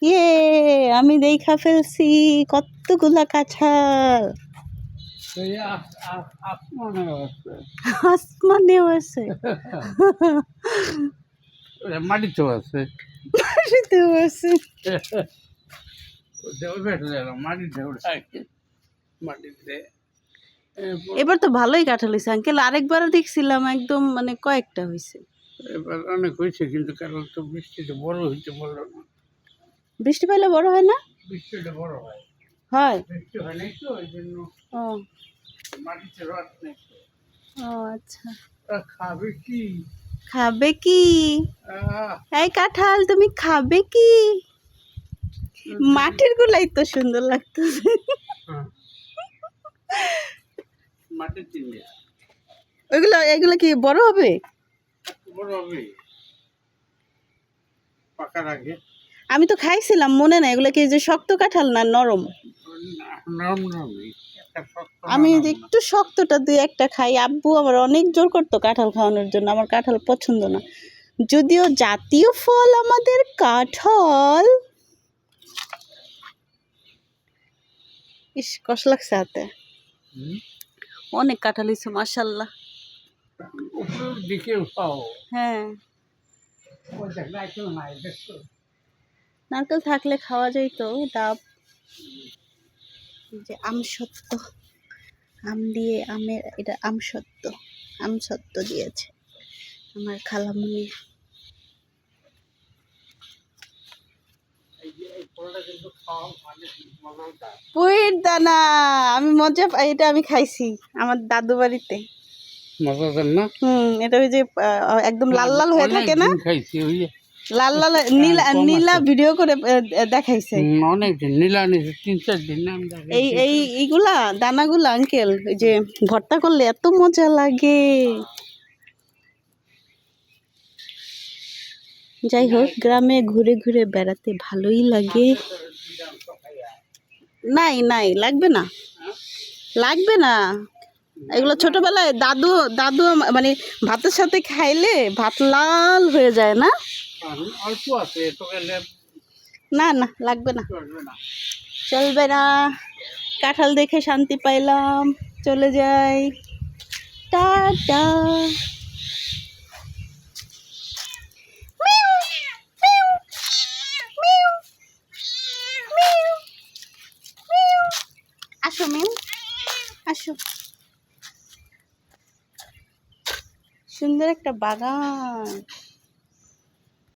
ইয়ে, আমি দেখা ফেলছি কতগুলা কাঁঠাল। আসমানেও আছে, মাটিতেও আছে, মাটিতেও আছে। মাটিতে এবার তো ভালোই কাঁঠাল হয়েছে আঙ্কেল, আরেকবার দেখছিলাম একদম মানে কয়েকটা হয়েছে। এবার অনেক হয়েছে, কিন্তু কারণ তো বৃষ্টিতে বড় হইতে পারলো না। বৃষ্টি পাইলে বড় হয় না? বৃষ্টিটা বড় হয়, হয়। বৃষ্টি হয় নাই তো, ওই জন্য ও মাটিতে রস নেই। ও আচ্ছা। খাবে কি? খাবে কি? আহ, এই কাঁঠাল তুমি খাবে কি? মাটির গুলাই তো সুন্দর লাগতেছে। মাটির চিনিয়া এগুলো কি বড় হবে? বড় হবে পাকার আগে। আমি তো খাইছিলাম, মনে নাই এগুলো কি যে শক্ত কাঁঠাল না নরম? নরম নরম, একটা শক্ত না আমি নরম না। একটু শক্তটা দুই একটা খাই, আব্বু আমার অনেক জোর করতো কাঁঠাল খাওয়ানোর জন্য, আমার কাঁঠাল পছন্দ না, যদিও জাতীয় ফল আমাদের কাঁঠাল। ইস, কষ্ট লাগছে হাতে। অনেক কাঁঠাল হয়েছে মাশাল্লাহ। উপরের দিকেও পাও, হ্যাঁ, ওই দেখ নারকেল নাই, দেখছো? নারকেল থাকলে খাওয়া যাইতো। ডাব, যে আমসত্ত্ব, আম দিয়ে, আমের এটা আমসত্ত্ব, আমসত্ত্ব দিয়েছে আমার খালামুনি। এই যে এই ফলটা কিন্তু খাওয়া অনেক মজাদার। পুইর দানা, আমি মজা পাই, এটা আমি খাইছি আমার দাদু বাড়িতে। মজাদার না? এটা ওই যে একদম লাল লাল হয়ে থাকে না? অনেকদিন খাইছি, ওই যে লাল লাল নীলা কম নীলা আছে। ভিডিও করে দেখাইছে। অনেকদিন নীলা নিয়েছে, 3-4 দিন নাম এইগুলা দানাগুলা আঙ্কেল ওই যে ভর্তা করলে এত মজা লাগে। যাই হোক, গ্রামে ঘুরে ঘুরে বেড়াতে ভালোই লাগে। নাই নাই, লাগবে না, লাগবে না। এগুলো ছোটবেলায় দাদু দাদু মানে ভাতের সাথে খাইলে ভাত লাল হয়ে যায় না? অল্প আছে তো, গেলে না না, লাগবে না, চলবে না। চলবে না। কাঁঠাল দেখে শান্তি পাইলাম, চলে যাই, টাটা। আসো মিম, আসো। সুন্দর একটা বাগান।